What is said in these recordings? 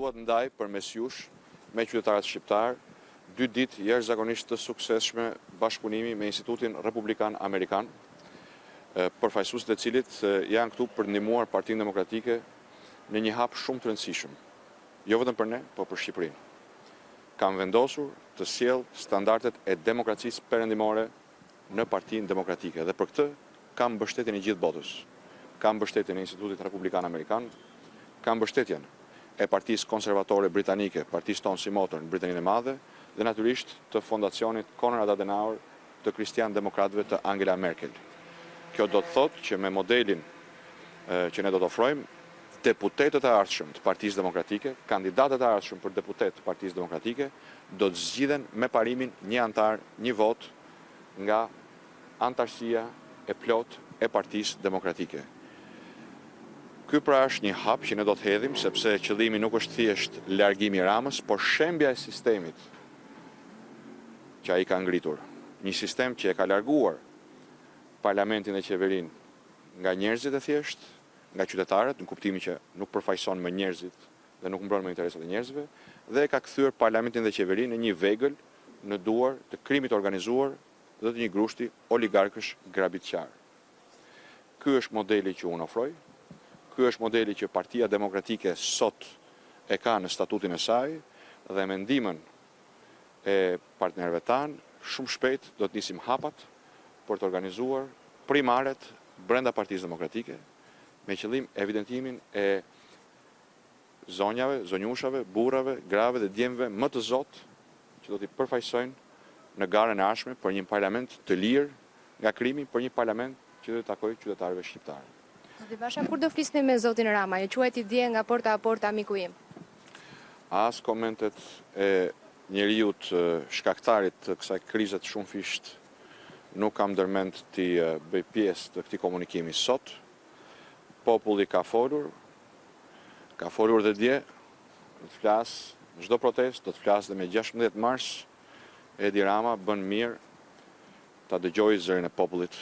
Dua të ndaj përmes jush me qytetarët shqiptar 2 ditë jashtëzakonisht të suksesshme bashkëpunimi me Institutin Republikan Amerikan, përfaqësuesit e cilit janë këtu për të ndihmuar Partinë Demokratike në një hap shumë të rëndësishëm, jo vetëm për ne, por për Shqipërinë. Kam vendosur të sjell standardet e demokracisë perëndimore në Partinë Demokratike dhe për këtë kam mbështetjen e gjithë botës. Kam mbështetjen e Institutit Republikan Amerikan, kam mbështetjen e Partisë Konservatore Britanike, partisë tonë si motor në Britaninë e Madhe, dhe natyrisht të fondacionit Konrad Adenauer të Kristian-Demokratëve të Angela Merkel. Kjo do të thotë që me modelin që ne do të ofrojmë, deputetët e ardhshëm të Partisë Demokratike, kandidatët e ardhshëm për deputet të Partisë Demokratike, do të zgjidhen me parimin një antar, një vot nga antarësia e plot e Partisë Demokratike. Ky pra është një hap që ne do të hedhim, sepse qëllimi nuk është thjesht largimi i Ramës, por shembja e sistemit që ai ka ngritur. Një sistem që e ka larguar parlamentin dhe qeverinë nga njerëzit e thjesht, nga qytetarët, në kuptimin që nuk përfaqëson më njerëzit dhe nuk mbron më interesat e njerëzve, dhe ka kthyer parlamentin dhe qeverinë në një vegël në duar të krimit organizuar dhe të një grushti oligarkësh grabitqar. Ky është modeli që unë ofroj. Ky është modeli që Partia Demokratike sot e ka në statutin e saj dhe me ndihmën e partnerëve tanë, shumë shpejt do të nisim hapat për të organizuar primaret brenda Partisë Demokratike me qëllim evidentimin e zonjave, zonjushave, burrave, grave dhe djemve më të zotë që do t'i përfaqësojnë në garën e ardhshme për një parlament të lirë nga krimi, për një parlament që do të takojë qytetarëve shqiptarë. Zoti Basha, kur do flisni me zotin Rama? Ju quajti dje nga porta a porta miku im. As komentet e njeriut shkaktarit të kësaj krize të shumë fisht nuk kam ndërmend të bëj pjesë të këtij komunikimi sot. Populli ka folur dhe dje, do të flas në çdo protestë, do të flas dhe me 16 mars. Edi Rama bën mirë ta dëgjojë zërin e popullit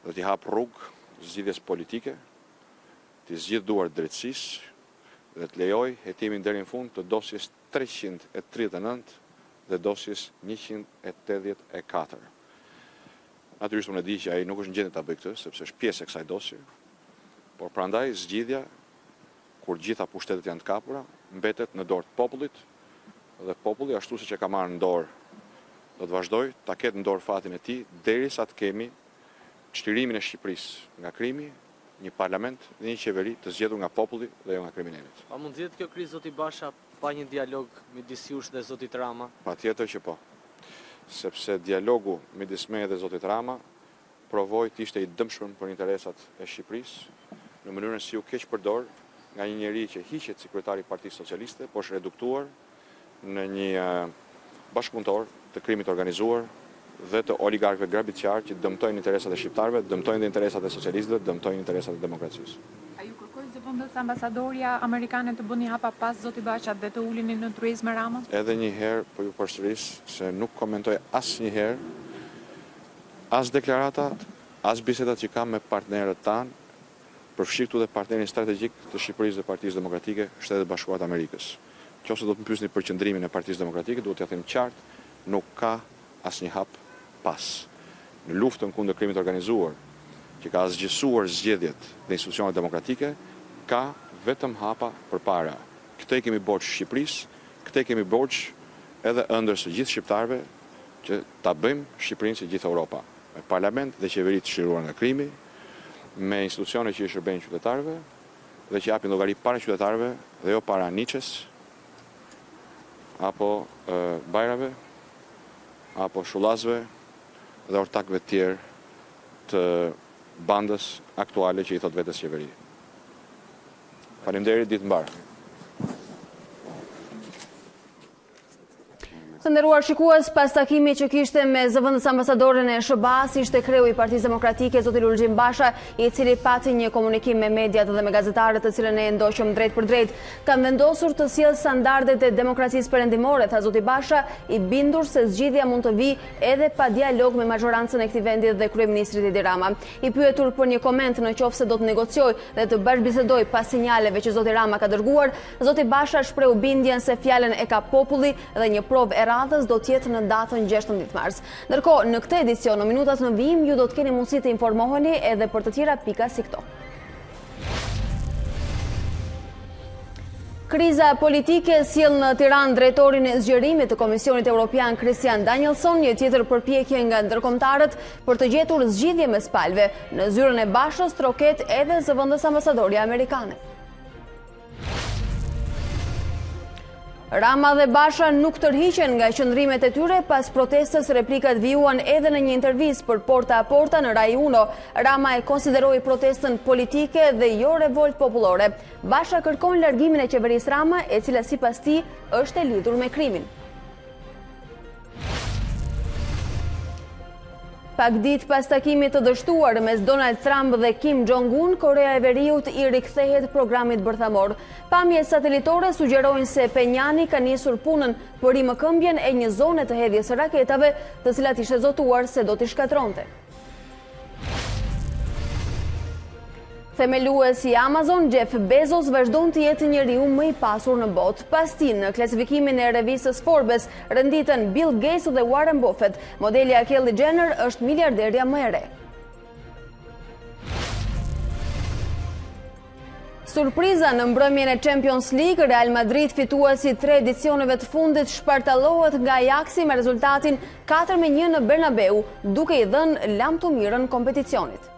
dhe t'i hap rrugë zgjidhjes politike, të zgjidh duar drejtësisë dhe të lejoj hetimin deri në fund të dosjes 339 dhe dosjes 184. Natyrisht unë e di që ai nuk është në gjendje ta bëjë këtë, sepse është pjesë e kësaj dosje, por prandaj zgjidhja, kur gjitha pushtetet janë të kapura, mbetet në dorë të popullit dhe populli ashtu siç e ka marrë në dorë, do të vazhdoj ta ketë në dorë fatin e tij derisa të kemi çlirimin e Shqipërisë nga krimi, një parlament dhe një qeveri të zgjedhur nga populli dhe jo nga kriminalët. A mund zgjedh kjo krizë zoti Basha pa një dialog midis jush dhe zotit Rama? Patjetër që po. Sepse dialogu midis meje dhe zotit Rama provoi të ishte i dëmshëm për interesat e Shqipërisë, në mënyrën si u keq përdor nga një njeri që hiqet si kryetari i Partisë Socialiste, por është reduktuar në një bashkëpunëtor të krimit organizuar dhe të oligarkëve grabitqar që dëmtojnë interesat e shqiptarëve, dëmtojnë dhe interesat e socialistëve, dëmtojnë interesat e demokracisë. A ju kërkoi zëvendës ambasadorja amerikane të bëni hapa pas zoti Basha dhe të ulini në tryezë me Ramën? Edhe një herë po ju përsëris se nuk komentoj asnjëherë as deklaratat, as bisedat që kam me partnerët tanë, përfshi këtu dhe partnerin strategjik të Shqipërisë dhe Partisë Demokratike, Shtetet Bashkuara të Amerikës. Nëse do të më pyesni për qëndrimin e Partisë Demokratike, duhet t'ja them qartë, nuk ka asnjë hap pas. Në luftën kundër krimit organizuar, që ka zgjësuar zgjedhjet dhe institucionet demokratike, ka vetëm hapa përpara. Këtë kemi borxh Shqipërisë, këtë kemi borxh edhe ëndër së gjithë shqiptarëve që ta bëjmë Shqipërinë si gjithë Europa, me parlament dhe qeveri të çliruar nga krimi, me institucione që i shërbejnë qytetarëve dhe që japin llogari para qytetarëve dhe jo para niçes apo bajrave apo shullazve dhe ortakëve të tjerë të bandës aktuale që i thot vetes qeveri. Faleminderit, ditë mbarë. Të nderuar shikues, pas takimit që kishte me zëvendës ambasadoren e SBA-s, ishte kreu i Partisë Demokratike zoti Lulzim Basha, i cili pati një komunikim me mediat dhe me gazetarët, të cilën e ndoqëm drejt për drejt. Kam vendosur të sjell standardet e demokracisë perëndimore, tha zoti Basha, i bindur se zgjidhja mund të vijë edhe pa dialog me majorancën e këtij vendi dhe kryeministrit Edi Rama. I pyetur për një koment në qoftë se do të negociojë dhe të bashkëbisedojë pas sinjaleve që zoti Rama ka dërguar, zoti Basha shprehu bindjen se fjalën e ka populli dhe një provë e radhës do tjetë në datën 16 mars. Ndërkohë, në këtë edicion, në minutat në vijim, ju do të keni mundësi të informoheni edhe për të tjera pika si këto. Kriza politike sjell në Tiranë drejtorin e zgjerimit të Komisionit Evropian Christian Danielson, një tjetër përpjekje nga ndërkombëtarët për të gjetur zgjidhje mes palëve. Në zyrën e Bashës troket edhe zëvendës ambasadorja amerikane. Rama dhe Basha nuk tërhiqen nga qëndrimet e tyre pas protestës. Replikat vijuan edhe në një intervistë për Porta a Porta në Rai 1. Rama e konsideroi protestën politike dhe jo revolt popullore. Basha kërkon largimin e qeverisë Rama, e cila sipas tij është e lidhur me krimin. Pak ditë pas takimit të dështuar mes Donald Trump dhe Kim Jong-un, Korea e Veriut i rikthehet programit bërthamor. Pamjet satelitore sugjerojnë se Penjani ka nisur punën për rimëkëmbjen e një zone të hedhjes së raketave, të cilat ishte zotuar se do t'i shkatronte. Themeluesi i Amazon, Jeff Bezos, vazhdon të jetë njeriu më i pasur në botë. Pas tij, në klasifikimin e revistës Forbes, renditën Bill Gates dhe Warren Buffett. Modelja Kylie Jenner është miliarderja më e re. Surpriza në mbrëmjen e Champions League, Real Madrid, fituesi 3 edicioneve të fundit, shpartallohet nga Ajaxi me rezultatin 4-1 në Bernabeu, duke i dhënë lam të mirën kompeticionit.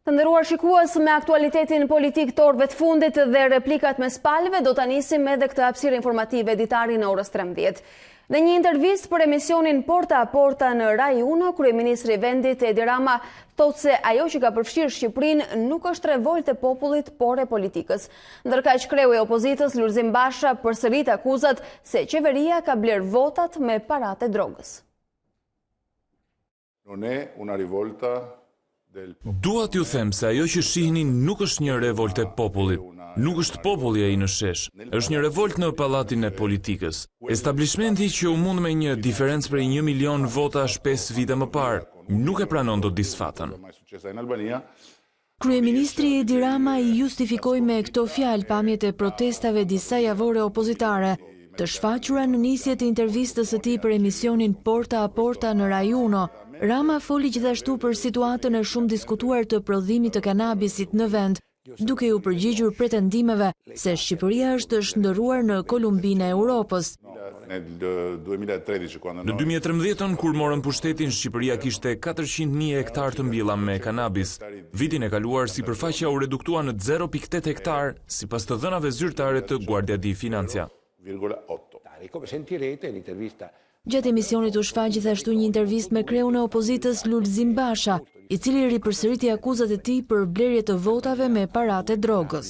Të nderuar shikues, me aktualitetin politik të orëve të fundit dhe replikat mes palëve, do ta nisim edhe këtë hapësirë informative Ditari në orës 13. Në një intervistë për emisionin Porta a Porta në Rai 1, kryeministri i vendit Edi Rama thotë se ajo që ka përfshirë Shqipërinë nuk është revolt e popullit, por e politikës. Ndërkaq kreu i opozitës Lulzim Basha përsërit akuzat se qeveria ka bler votat me paratë e drogës. Non è una rivolta. Dua t'ju them se ajo që shihni nuk është një revolt e popullit, nuk është populli ai në shesh, është një revolt në pallatin e politikës. Establishmenti që u mund me një diferencë prej 1 milion votash 5 vite më parë, nuk e pranon dot disfatën. Kryeministri Edi Rama i justifikoi me këto fjalë pamjet e protestave disa javore opozitare, të shfaqura në nisje të intervistës së tij për emisionin Porta a Porta në Rai 1. Rama foli gjithashtu për situatën e shumë diskutuar të prodhimit të kanabisit në vend, duke u përgjigjur pretendimeve se Shqipëria është shndërruar në Kolumbinë e Europës. Në 2013, kur morën pushtetin, Shqipëria kishte 400.000 hektar të mbilla me kanabis. Vitin e kaluar, sipërfaqja u reduktua në 0.8 hektar, sipas të dhënave zyrtare të Guardia di Finanza. Gjatë emisionit u shfaq gjithashtu një intervistë me kreun e opozitës Lulzim Basha, i cili ripërsëriti akuzat e tij për blerje të votave me paratë e drogës.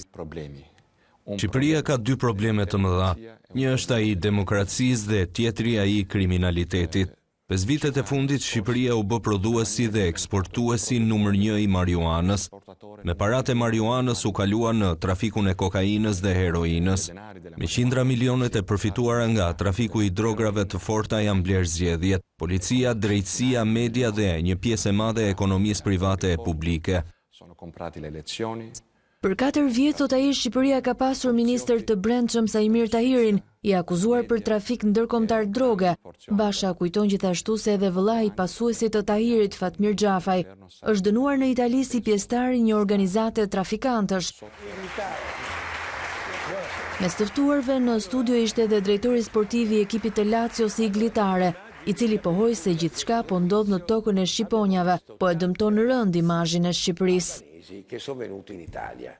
Shqipëria ka 2 probleme të mëdha. Një është ai i demokracisë dhe tjetri ai i kriminalitetit. 5 vitet e fundit Shqipëria u bë prodhuesi dhe eksportuesi numër 1 i marijuanës. Me paratë e marijuanës u kalua në trafikun e kokainës dhe heroinës. Me qindra milionet e përfituara nga trafiku i drograve të forta janë blerë zgjedhjet, policia, drejtësia, media dhe një pjesë e madhe e ekonomisë private e publike. Për 4 vjet, thot ai, Shqipëria ka pasur ministër të brendshëm Sajmir Tahirin, i akuzuar për trafik ndërkombëtar droge. Basha kujton gjithashtu se edhe vëllai i pasuesit të Tahirit, Fatmir Xhafaj, është dënuar në Itali si pjesëtar i një organizate trafikantësh. Mes të ftuarve në studio ishte edhe drejtori sportiv i ekipit të Lazios Ditari, i cili pohoi se gjithçka po ndodh në tokën e shqiponjave, po e dëmton rënd imazhin e Shqipërisë. Che sono venuti in Italia.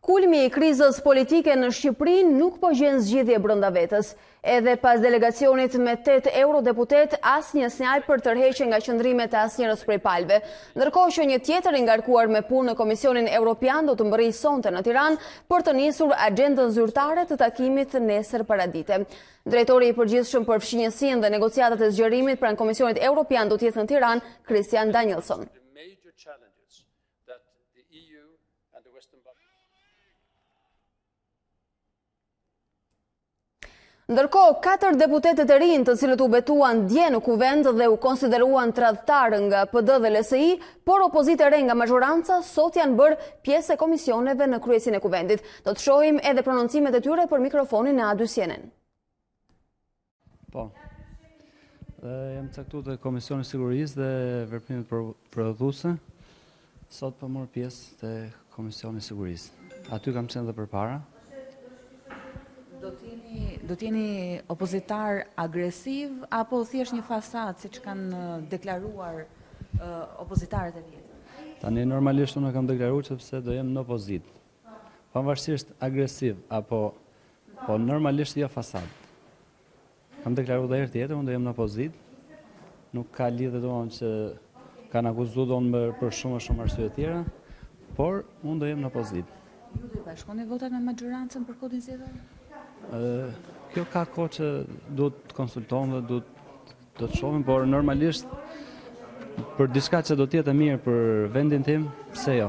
Kulmi i krizës politike në Shqipëri nuk po gjen zgjidhje brenda vetës. Edhe pas delegacionit me 8 eurodeputet, asnjë snjal për tërheqje nga qëndrimet e asnjërs prej palëve. Ndërkohë që një tjetër i ngarkuar me punë në Komisionin Evropian do të mbërrijë sonte në Tiranë për të nisur agjendën zyrtare të takimit nesër paradite. Drejtori i përgjithshëm për fshinjësinë dhe negociatat e zgjerimit pranë Komisionit Evropian do të jetë në Tiranë, Christian Danielsson. Ndërkohë, 4 deputetet e rinj të cilët u betuan dje në kuvend dhe u konsideruan tradhtar nga PD dhe LSI, por opozitë e re nga majoranca, sot janë bërë pjesë e komisioneve në kryesinë e kuvendit. Do të shohim edhe prononcimet e tyre për mikrofonin e A2 CNN. Po. Jam caktuar te Komisioni i Sigurisë dhe Veprimit Prodhuese. Sot po marr pjesë te Komisioni i Sigurisë. Aty kam qenë edhe përpara. Do t'jeni opozitar agresiv apo thjesht një fasad siç kanë deklaruar opozitarët e vjetër? Tani normalisht unë kam deklaruar sepse do jem në opozitë. Pavarësisht agresiv apo normalisht jo fasad. Kam deklaruar edhe herë tjetër unë do jem në opozitë. Nuk ka lidhje domosdoshmë që kanë akuzuar donë për shumë arsye të tjera, por unë do jem në opozitë. Ju do i bashkoni votat me majorancën për kodin zgjedhor? Kjo ka kohë që duhet të konsultohem dhe do të shohim, por normalisht për diçka që do të jetë e mirë për vendin tim, pse jo?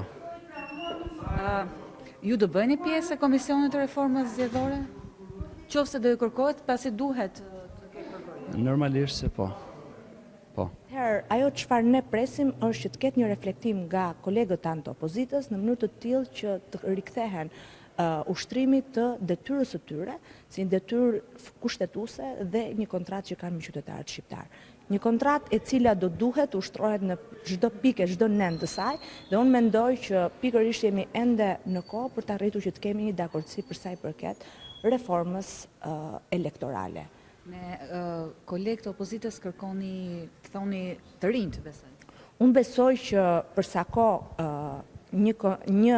Ju do bëni pjesë e Komisionit të Reformës Zgjedhore? Qofse do i kërkohet, pasi duhet të ketë kërkojë? Normalisht se po. Ajo çfarë ne presim është që të ketë një reflektim nga kolegët tanë të opozitës në mënyrë të tillë që të rikthehen ushtrimit të detyrës së tyre, si një detyrë kushtetuese dhe një kontratë që kanë me qytetarët shqiptar. Një kontratë e cila do duhet ushtrohet në çdo pikë, çdo nend të saj, dhe unë mendoj që pikërisht jemi ende në kohë për të arritur që të kemi një dakordsi për sa i përket reformës elektorale. Me kolegët e opozitës kërkoni, thoni të rinjt, besoj. Unë besoj që për sa kohë një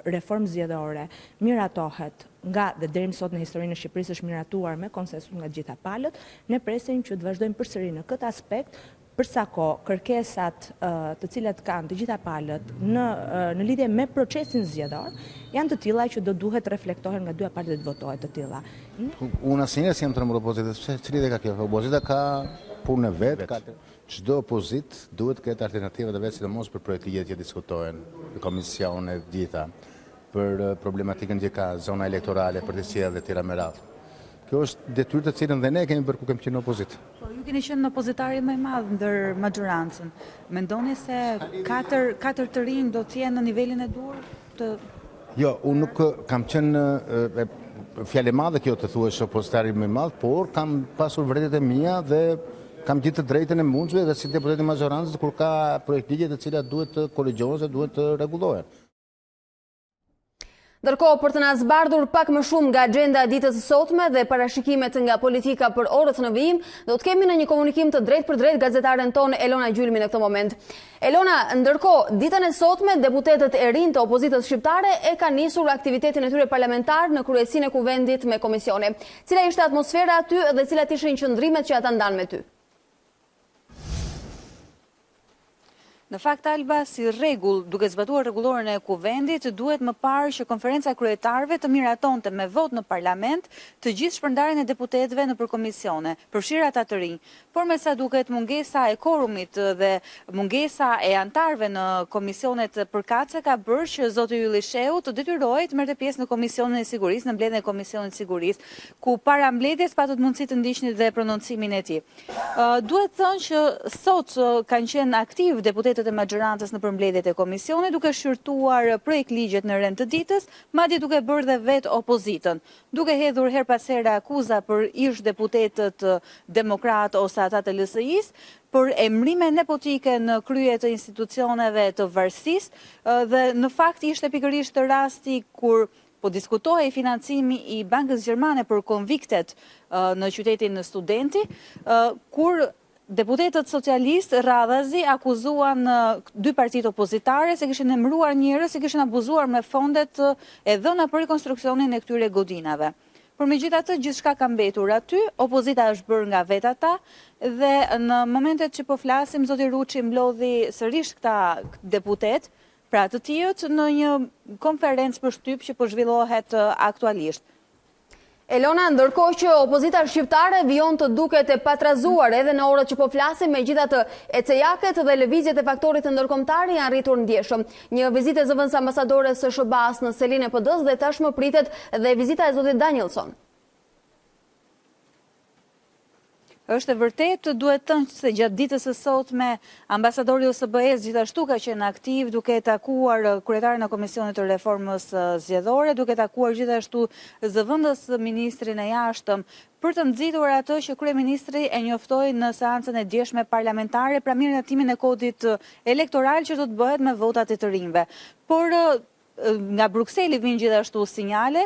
reformë zgjedhore miratohet nga dhe deri më sot në historinë e Shqipërisë është miratuar me konsensus nga gjitha palët, ne presim që të vazhdojmë përsëri në këtë aspekt, për sa kohë kërkesat të cilat kanë të gjitha palët në lidhje me procesin zgjedhor janë të tilla që do duhet reflektohen nga dyja palët dhe të votohet të tilla. Unë asnjëherë s'jam trembur opozitës, çfarë lidhje ka kjo? Opozita ka punë vet, çdo opozit duhet të ketë alternativa të vet, sidomos për projekt ligje që diskutohen në komisione të gjitha, për problematikën që ka zona elektorale, për të sjellë dhe tjera me radhë. Kjo është detyrë të cilën dhe ne kemi bërë ku kemi qenë në opozitë. Po ju keni qenë në opozitari më i madh ndër majorancën. Mendoni se 4 të rinj do të jenë në nivelin e duhur të... Jo, unë nuk kam qenë fjalë e madhe kjo të thuash opozitari më i madh, por kam pasur vërtetë e mia dhe kam gjithë të drejtën e mundshme dhe si deputet i majorancës kur ka projekt ligje të cilat duhet të korrigjohen ose duhet të rregullohen. Ndërkohë, për të na zbardhur pak më shumë nga agjenda e ditës së sotme dhe parashikimet nga politika për orët në vijim, do të kemi në një komunikim të drejtë për drejtë gazetaren tonë Elona Gjylmi në këtë moment. Elona, ndërkohë, ditën e sotme deputetët e rinj të opozitës shqiptare e kanë nisur aktivitetin e tyre parlamentar në kryesinë e kuvendit me komisione. Cila ishte atmosfera aty dhe cilat ishin qëndrimet që ata ndanë me ty? Në fakt, Alba, si rregull, duke zbatuar rregulloren e kuvendit, duhet më parë që konferenca e kryetarëve të miratonte me vot në parlament të gjithë shpërndarjen e deputetëve nëpër komisione, përfshirë ata të rinj. Por me sa duket, mungesa e korumit dhe mungesa e antarëve në komisionet përkatëse ka bërë që zoti Ylli Shehu të detyrohej të merrte pjesë në Komisionin e Sigurisë, në mbledhjen e Komisionit të Sigurisë, ku para mbledhjes patët mundësi të ndiqni dhe prononcimin e tij. Duhet thënë që sot kanë qenë aktiv deputetët e majorancës në përmbledhjet e komisionit, duke shqyrtuar projekt ligjet në rend të ditës, madje duke bërë dhe vetë opozitën, duke hedhur her pas here akuza për ish deputetët demokrat ose ata të LSI-s, për emrime nepotike në krye të institucioneve të varësisë dhe në fakt ishte pikërisht rasti kur po diskutohej financimi i Bankës Gjermane për konviktet në qytetin Studenti, kur deputetët socialistë radhazi akuzuan dy partitë opozitare se kishin emëruar njerëz, se kishin abuzuar me fondet e dhëna për rikonstruksionin e këtyre godinave. Por megjithatë gjithçka ka mbetur aty, opozita është bërë nga vetë ata dhe në momentet që po flasim zoti Ruçi mblodhi sërish këta deputet, pra të tjerët në një konferencë për shtyp që po zhvillohet aktualisht. Elona, ndërkohë që opozita shqiptare vijon të duket e patrazuar edhe në orët që po flasim, megjithatë ecejaket dhe lëvizjet e faktorit të ndërkombëtar janë rritur ndjeshëm. Një vizitë e zëvendës ambasadores së SHBA-s në Selin e PD-s dhe tashmë pritet dhe vizita e zotit Danielson. Është e vërtet, duhet thënë se gjatë ditës së sotme ambasadori i OSBE-s gjithashtu ka qenë aktiv duke takuar kryetarin e Komisionit të Reformës Zgjedhore, duke takuar gjithashtu zëvendës ministrin e jashtëm për të nxitur atë që kryeministri e njoftoi në seancën e djeshme parlamentare pra miratimin e kodit elektoral që do të bëhet me votat e të rinjve. Por nga Brukseli vijnë gjithashtu sinjale.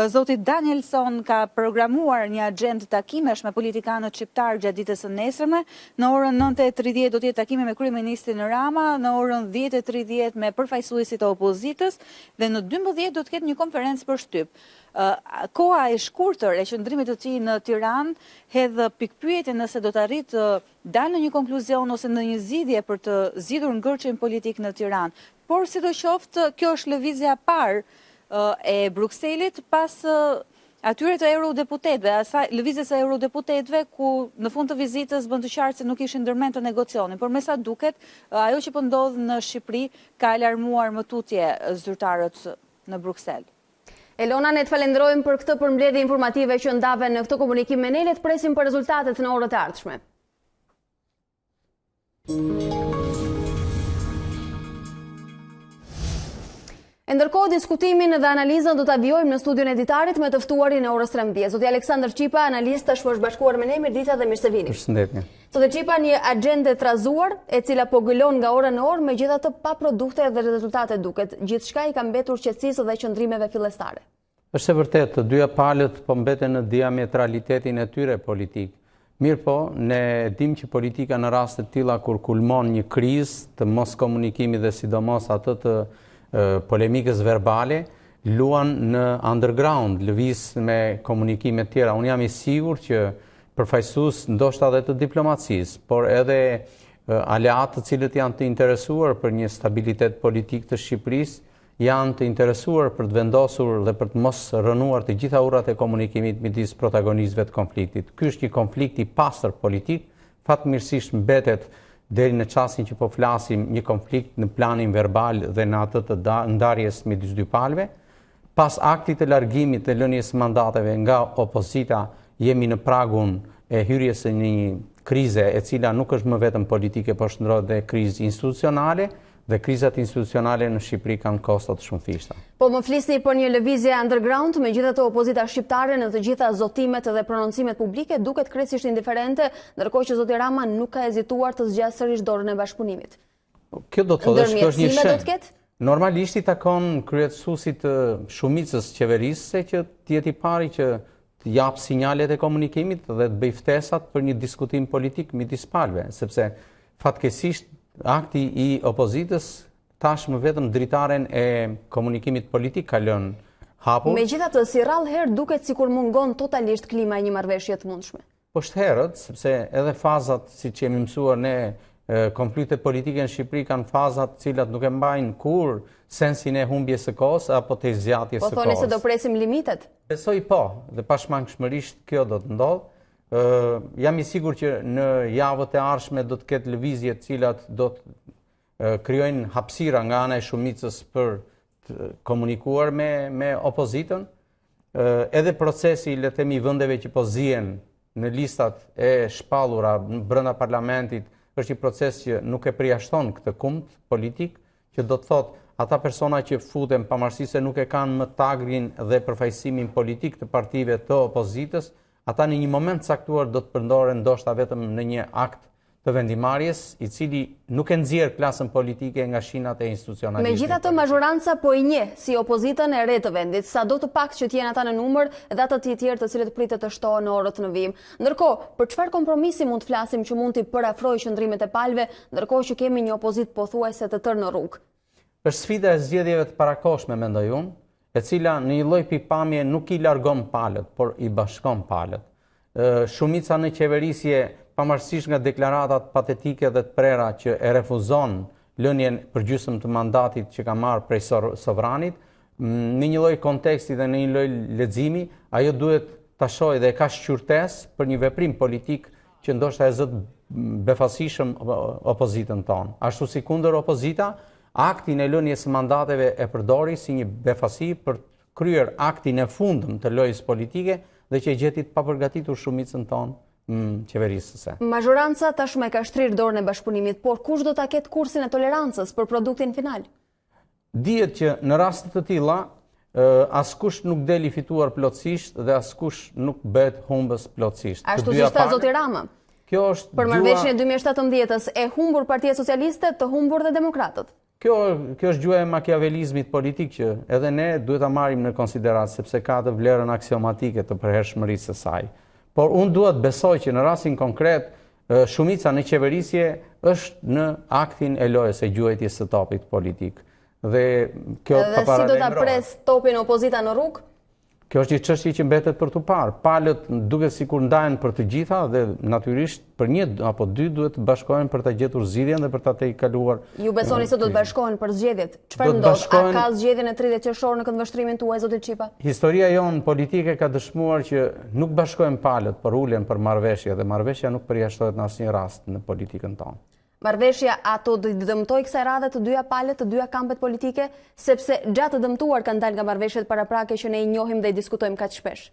Zoti Danielson ka programuar një agjendë takimesh me politikanët shqiptar gjatë ditës së nesërme. Në orën 9:30 do të jetë takime me kryeministrin Rama, në orën 10:30 me përfaqësuesit e opozitës dhe në 12 do të ketë një konferencë për shtyp. Koha e shkurtër e qëndrimit të tij në Tiranë hedh pikpyetje nëse do të arrijë të dalë në një konkluzion ose në një zgjidhje për të zgjidhur ngërçin politik në Tiranë. Por sidoqoftë, kjo është lëvizja e parë e Brukselit pas atyre të eurodeputetëve, lëvizjes së eurodeputetëve ku në fund të vizitës bën të qartë se nuk ishin ndërmend të negocionin, por me sa duket, ajo që po ndodh në Shqipëri ka alarmuar më tutje zyrtarët në Bruksel. Elona, ne të falenderojmë për këtë përmbledhje informative që ndave në këtë komunikim me ne, le të presim për rezultatet në orët e ardhshme. Ndërkohë, diskutimin dhe analizën do të avijojmë në studion e Ditarit me të ftuarin e orës 13. Zoti Aleksandër Qipa, analist, tashmë është bashkuar me ne, mirëdita dhe mirë se vini. Përshëndetje. Zoti Qipa, një agjendë e trazuar, e cila po gëlon nga ora në orë, megjithatë pa produkte dhe rezultate duket. Gjithçka i ka mbetur qetësisë dhe qëndrimeve fillestare. Është e vërtetë, të dyja palët po mbeten në diametralitetin e tyre politik. Mirë po, ne dim që politika në raste të tilla kur kulmon një krizë të mos komunikimit dhe sidomos atë të polemikës verbale, luan në underground, lëviz me komunikime tjera. Unë jam i sigur që përfaqësues ndoshta edhe të diplomacisë, por edhe aleatë të cilët janë të interesuar për një stabilitet politik të Shqipërisë, janë të interesuar për të vendosur dhe për të mos rënuar të gjitha urrat e komunikimit midis protagonistëve të konfliktit. Ky është një konflikt i pastër politik, fatmirësisht mbetet deri në çastin që po flasim një konflikt në planin verbal dhe në atë të ndarjes midis dy palëve. Pas aktit të largimit të lënies mandateve nga opozita, jemi në pragun e hyrjes së një krize e cila nuk është më vetëm politike, por shndrohet dhe krizë institucionale, dhe krizat institucionale në Shqipëri kanë kosto të shumëfishta. Po më flisni për një lëvizje underground, megjithatë opozita shqiptare në të gjitha zotimet dhe prononcimet publike duket krejtësisht indiferente, ndërkohë që zoti Rama nuk ka hezituar të zgjasë sërish dorën e bashkëpunimit. Kjo do të thotë që është një shenjë. Normalisht i takon kryetësuesit të shumicës qeverisë që të jetë i pari që të jap sinjalet e komunikimit dhe të bëj ftesat për një diskutim politik midis palëve, sepse fatkeqësisht akti i opozitës tashmë vetëm dritaren e komunikimit politik ka lënë hapur. Megjithatë, si rrallë herë duket sikur mungon totalisht klima e një marrëveshje të mundshme. Po shterët, sepse edhe fazat, siç jemi mësuar ne, konfliktet politike në Shqipëri kanë fazat të cilat nuk e mbajnë kur sensin e humbjes së kohës apo të zgjatjes së kohës. Po thoni se do presim limitet? Besoj po, dhe pashmangshmërisht kjo do të ndodhë. Jam i sigur që në javët e ardhshme do të ketë lëvizje të cilat do të krijojnë hapësira nga ana e shumicës për të komunikuar me opozitën. Edhe procesi, le të themi, vendeve që po zihen në listat e shpallura brenda parlamentit është një proces që nuk e përjashton këtë kumd politik, që do të thotë ata persona që futen pavarësisht se nuk e kanë më tagrin dhe përfaqësimin politik të partive të opozitës, ata në një moment caktuar do të përdoren ndoshta vetëm në një akt të vendimarrjes, i cili nuk e nxjerr klasën politike nga shinat e institucionalizmit. Megjithatë, mazhoranca po i njeh si opozitën e re të vendit, sado të pak që t'jenë ata në numër dhe ata të tjerë të cilët pritet të shtohen në orët në vijim. Ndërkohë, për çfarë kompromisi mund të flasim që mund t'i parafrojë qëndrimet e palëve, ndërkohë që kemi një opozitë pothuajse të tërë në rrugë? Është sfida e zgjedhjeve të parakohshme, mendoj unë, e cila në një lloj pikpamje nuk i largon palët, por i bashkon palët. Shumica në qeverisje, pavarësisht nga deklaratat patetike dhe të prera që e refuzon lënien për gjysmë të mandatit që ka marrë prej sovranit, në një lloj konteksti dhe në një lloj leximi, ajo duhet ta shohë dhe ka shqyrtesë për një veprim politik që ndoshta e zot befasishëm opozitën tonë. Ashtu si kundër opozita, aktin e lënies së mandateve e përdori si një befasi për kryer aktin e fundëm të lojës politike dhe që e gjeti të papërgatitur shumicën tonë qeverisëse. Mazhoranca tashmë ka shtrirë dorën e bashkëpunimit, por kush do ta ketë kursin e tolerancës për produktin final? Dihet që në raste të tilla askush nuk del i fituar plotësisht dhe askush nuk bëhet humbës plotësisht. Ashtu si tha zoti Rama. Kjo është për marrëveshjen e 2017-s e humbur Partia Socialiste, të humbur dhe demokratët. Kjo është gjua e makiavelizmit politik që edhe ne duhet ta marrim në konsiderat sepse ka të vlerën aksiomatike të përhershmërisë së saj. Por unë duhet besoj që në rastin konkret shumica në qeverisje është në aktin e lojës e gjuajtjes së topit politik. Dhe kjo si do ta pres topin opozita në rrugë? Kjo është një çështje që mbetet për tu parë. Palët duket sikur ndahen për të gjitha dhe natyrisht për një apo dy duhet të bashkohen për ta gjetur zgjidhjen dhe për ta tejkaluar. Ju besoni se do të bashkohen për zgjedhjet? Çfarë ndodh? A ka zgjedhjen e 30 qershor në këndvështrimin tuaj, zoti Çipa? Historia jonë politike ka dëshmuar që nuk bashkohen palët, por ulen për marrëveshje dhe marrëveshja nuk përjashtohet në asnjë rast në politikën tonë. Marrëveshja ato do të dëmtoj kësaj radhe të dyja palët, të dyja kampet politike, sepse gjatë të dëmtuar kanë dalë nga marrëveshjet paraprake që ne i njohim dhe i diskutojmë kaq shpesh.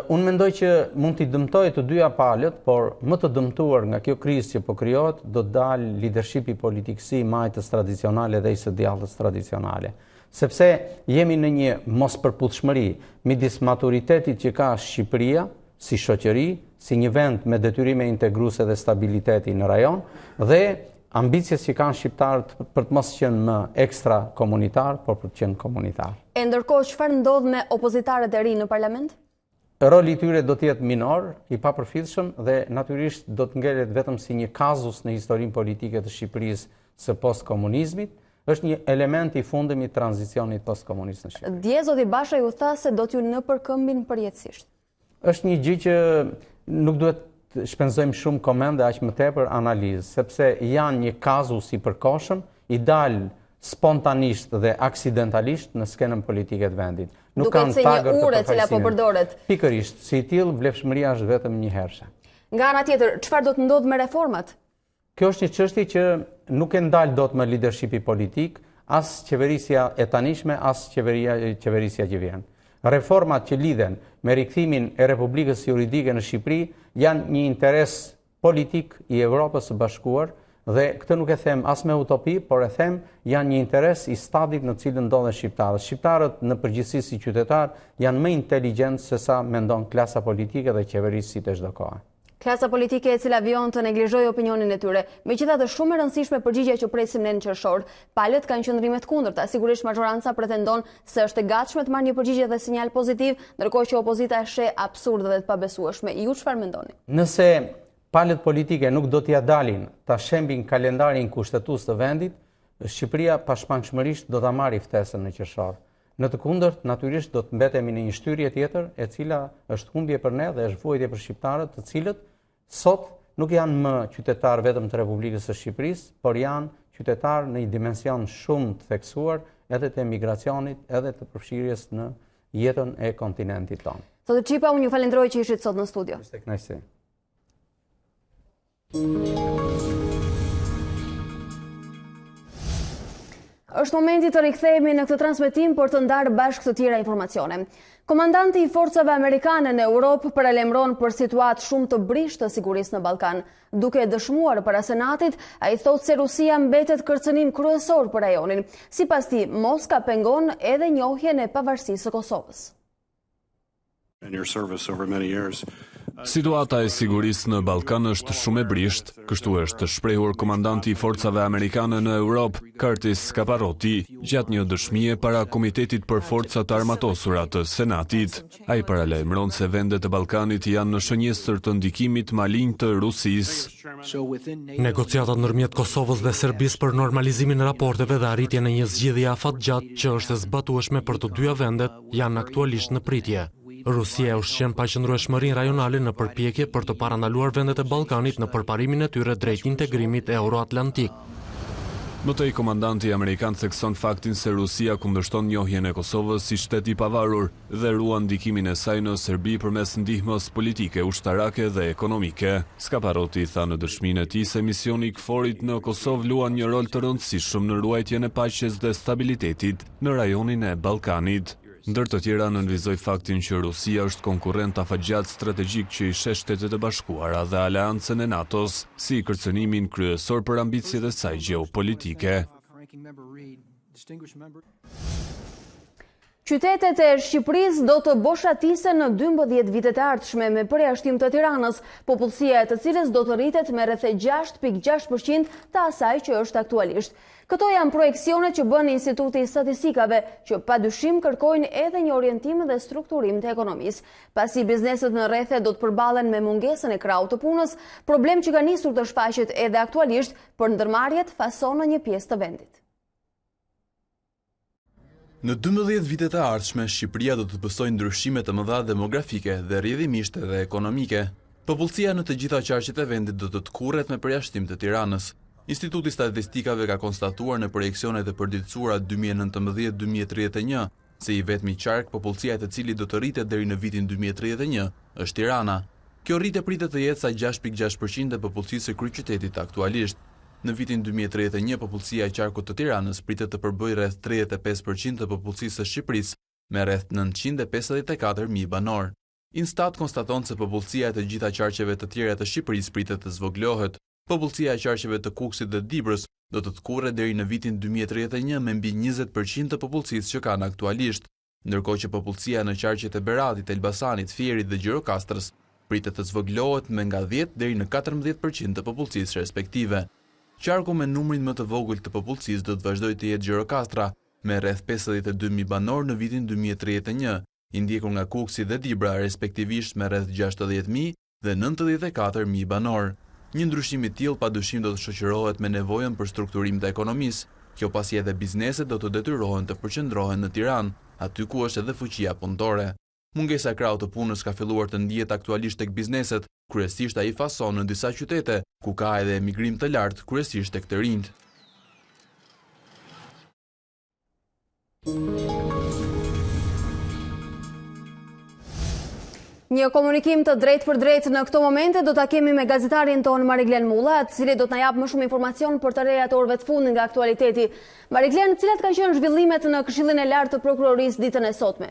Unë mendoj që mund t'i dëmtojë të dyja palët, por më të dëmtuar nga kjo krizë që po krijohet, do të dalë leadershipi politik si i majtës tradicionale dhe i së djallës tradicionale. Sepse jemi në një mospërputhshmëri midis maturitetit që ka Shqipëria si shoqëri, si një vend me detyrime integruese dhe stabiliteti në rajon, dhe ambicjes që kanë shqiptarët për të mos qenë më ekstra komunitar, por për të qenë komunitar. E ndërkohë, çfarë ndodh me opozitarët e rinj në parlament? Roli i tyre do të jetë minor, i papërfillshëm dhe natyrisht do të ngelet vetëm si një kazus në historinë politike të Shqipërisë së postkomunizmit, është një element i fundëm i tranzicionit postkomunist në Shqipëri. Dje zoti Basha ju tha se do t'ju nëpërkëmbin përjetësisht. Është një gjë që nuk duhet të shpenzojmë shumë koment dhe aq më tepër analizë, sepse janë një kazus i përkohshëm, i dalë spontanisht dhe aksidentalisht në skenën politike të vendit. Nuk kanë tagër të përfaqësimit. Cila po përdoret. Pikërisht, si i tillë vlefshmëria është vetëm një hershë. Nga ana tjetër, çfarë do të ndodhë me reformat? Kjo është një çështje që nuk e ndal dot me leadershipi politik, as qeverisja e tanishme, as qeverisja që vjen. Reformat që lidhen me rikthimin e Republikës Juridike në Shqipëri janë një interes politik i Evropës së Bashkuar dhe këtë nuk e them as me utopi, por e them janë një interes i stadit në cilën ndodhen shqiptarët. Shqiptarët në përgjithësi si qytetar janë më inteligjentë se sa mendon klasa politike dhe qeverisësit e çdo kohe. Klasa politike e cila vijon të neglizhojë opinionin e tyre. Megjithatë, shumë e rëndësishme përgjigjja që presim ne në qershor. Palët kanë qëndrime të kundërta. Sigurisht mazhoranca pretendon se është e gatshme të marrë një përgjigje dhe sinjal pozitiv, ndërkohë që opozita e sheh absurde dhe të pabesueshme. Ju çfarë mendoni? Nëse palët politike nuk do t'ia dalin ta shembin kalendarin kushtetues të vendit, Shqipëria pashmangshmërisht do ta marrë ftesën në qershor. Në të kundërt, natyrisht do të mbetemi në një shtyrje tjetër, e cila është humbje për ne dhe është vuajtje për shqiptarët, të cilët sot nuk janë më qytetarë vetëm të Republikës së Shqipërisë, por janë qytetarë në një dimension shumë të theksuar edhe të emigracionit, edhe të përfshirjes në jetën e kontinentit tonë. Zoti Çipa, unë ju falenderoj që ishit sot në studio. Ishte kënaqësi. Është momenti të rikthehemi në këtë transmetim për të ndarë bashkë të tjera informacione. Komandanti i forcave amerikane në Europë paralajmëron për situatë shumë të brishtë të sigurisë në Ballkan. Duke dëshmuar para Senatit, ai thotë se Rusia mbetet kërcënim kryesor për rajonin. Sipas tij, Moska pengon edhe njohjen e pavarësisë së Kosovës. In your service over many years, Situata e sigurisë në Ballkan është shumë e brisht, kështu është shprehur komandanti i forcave amerikane në Europë, Curtis Scaparotti, gjatë një dëshmie para Komitetit për Forcat Armatosura të Senatit. Ai paralajmëron se vendet e Ballkanit janë në shënjestër të ndikimit malign të Rusisë. Negociatat ndërmjet Kosovës dhe Serbisë për normalizimin e raporteve dhe arritjen e një zgjidhje afatgjatë që është e zbatueshme për të dyja vendet janë aktualisht në pritje. Rusia ushqen paqëndrueshmërinë rajonale në përpjekje për të parandaluar vendet e Ballkanit në përparimin e tyre drejt integrimit euroatlantik. Mëtej komandanti amerikan thekson faktin se Rusia kundërshton njohjen e Kosovës si shtet i pavarur dhe ruan ndikimin e saj në Serbi përmes ndihmës politike, ushtarake dhe ekonomike. Scaparotti tha në dëshminë e tij se misioni i KFOR-it në Kosovë luan një rol të rëndësishëm në ruajtjen e paqes dhe stabilitetit në rajonin e Ballkanit. Ndër të tjera nënvizoi faktin që Rusia është konkurrent afatgjatë strategjik që i sheh Shtetet e Bashkuara dhe Aleancën e NATO-s si kërcënimin kryesor për ambicjet e saj gjeopolitike. Qytetet e Shqipërisë do të boshatisen në 12 vitet e ardhshme me përjashtim të Tiranës, popullsia e të cilës do të rritet me rreth 6.6% të asaj që është aktualisht. Këto janë projeksionet që bën Instituti i Statistikave, që padyshim kërkojnë edhe një orientim dhe strukturim të ekonomisë. Pasi bizneset në rrethe do të përballen me mungesën e krahut të punës, problem që ka nisur të shfaqet edhe aktualisht për ndërmarrjet fason në një pjesë të vendit. Në 12 vitet e ardhshme, Shqipëria do të pësojë ndryshime të mëdha demografike dhe rrjedhimisht edhe ekonomike. Popullsia në të gjitha qarqet e vendit do të tkurret me përjashtim të Tiranës. Instituti i Statistikave ka konstatuar në projeksionet e përditësuara 2019-2031 se i vetmi qark popullsia e të cilit do të rritet deri në vitin 2031 është Tirana. Kjo rritje pritet të jetë sa 6.6% e popullsisë së kryeqytetit aktualisht. Në vitin 2031 popullsia e qarkut të Tiranës pritet të përbëjë rreth 35% të popullsisë së Shqipërisë me rreth 954.000 banor. Instat konstaton se popullsia e të gjitha qarqeve të tjera të Shqipërisë pritet të zvoglohet. Popullsia e qarqeve të Kukësit dhe Dibrës do të tkurret deri në vitin 2031 me mbi 20% të popullsisë që kanë aktualisht, ndërkohë që popullsia në qarqet e Beratit, Elbasanit, Fierit dhe Gjirokastrës pritet të zvoglohet me nga 10 deri në 14% të popullsisë respektive. Qarku me numrin më të vogël të popullsisë do të vazhdojë të jetë Gjirokastra me rreth 52.000 banor në vitin 2031, i ndjekur nga Kukësi dhe Dibra respektivisht me rreth 60.000 dhe 94.000 banor. Një ndryshim i tillë padyshim do të shoqërohet me nevojën për strukturim të ekonomisë, kjo pasi edhe bizneset do të detyrohen të përqendrohen në Tiranë, aty ku është edhe fuqia punëtore. Mungesa e krahut të punës ka filluar të ndihet aktualisht tek bizneset, kryesisht ai fason në disa qytete, ku ka edhe emigrim të lartë, kryesisht tek të rinjt. Një komunikim të drejt për drejt në këto momente do ta kemi me gazetarin tonë Mariglen Mulla, i cili do të na japë më shumë informacion për të rejat orëve të fundit nga aktualiteti. Mariglen, cilat kanë qenë zhvillimet në Këshillin e Lartë të Prokurorisë ditën e sotme?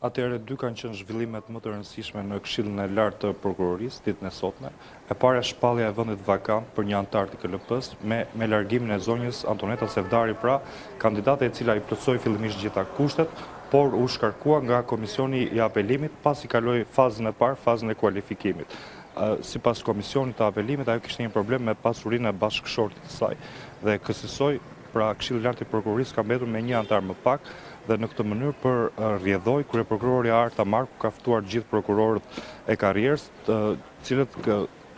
Atëherë dy kanë qenë zhvillimet më të rëndësishme në Këshillin e Lartë të Prokurorisë ditën e sotme. E para shpallja e vendit vakant për një antar të KLP-s me largimin e zonjës Antoneta Sevdari, pra kandidate e cila i plotësoi fillimisht gjitha kushtet, por u shkarkua nga Komisioni i Apelimit pasi kaloi fazën e parë, fazën e kualifikimit. Sipas Komisionit të Apelimit, ajo kishte një problem me pasurinë e bashkëshortit të saj dhe kësaj, pra Këshilli i Lartë i Prokurorisë ka mbetur me një antar më pak dhe në këtë mënyrë për rrjedhoi kryeprokurori Arta Marku ka ftuar gjithë prokurorët e karrierës, cilët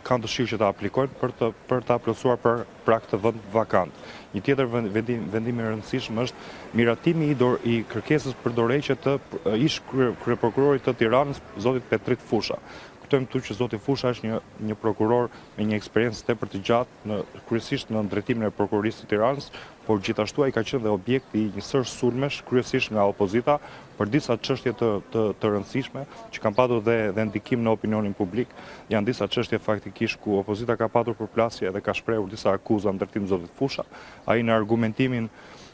kanë dëshirë që të aplikojnë për të plotësuar për këtë vend vakant. Një tjetër vendim i rëndësishëm është miratimi i kërkesës për dorëheqje të ish kryeprokurorit të Tiranës, zotit Petrit Fusha. Kuptojmë këtu që zoti Fusha është një prokuror me një eksperiencë tepër të gjatë kryesisht në drejtimin e prokurorisë të Tiranës, por gjithashtu ai ka qenë dhe objekt i një sër sulmesh kryesisht nga opozita për disa çështje të rëndësishme që kanë patur dhe ndikim në opinionin publik. Janë disa çështje faktikisht ku opozita ka patur përplasje dhe ka shprehur disa akuza ndërtim zotit Fusha. Ai në argumentimin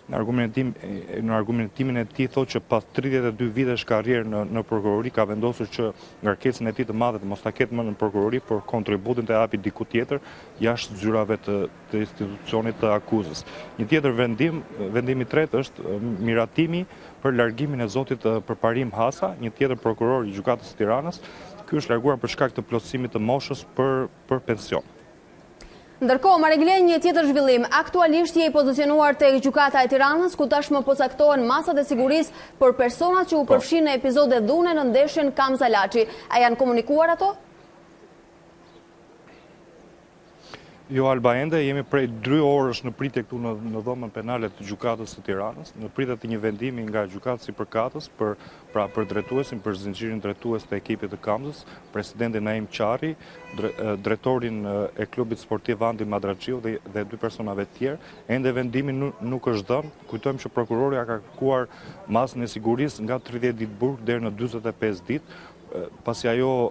Në argumentimin e tij thotë që pas 32 vitesh karrierë në prokurori ka vendosur që ngarkesën e tij të madhe të mos ta ketë më në prokurori, por kontributin të japi diku tjetër jashtë zyrave të institucionit të akuzës. Një tjetër vendimi i tretë është miratimi për largimin e zotit Përparim Hasa, një tjetër prokuror i gjykatës së Tiranës. Ky është larguar për shkak të plotësimit të moshës për pension. Ndërkohë, Mariglen, një tjetër zhvillim, aktualisht je i pozicionuar tek gjykata e Tiranës, ku tashmë po caktohen masat e sigurisë për personat që u përfshin në episode dhune në ndeshjen Kamza Laçi. A janë komunikuar ato? Jo, Alba, ende jemi prej 2 orësh në pritje këtu në dhomën penale të gjykatës së Tiranës, në pritje të një vendimi nga gjykata sipërkatës për drejtuesin, për zinxhirin drejtues të ekipit të Kamzës, presidentin Naim Qari, drejtorin e klubit sportiv Andi Madraxhiu dhe 2 personave tjerë. Ende vendimi nuk është dhënë. Kujtojmë që prokurori ka kërkuar masën e sigurisë nga 30 ditë burg deri në 45 ditë, pasi ajo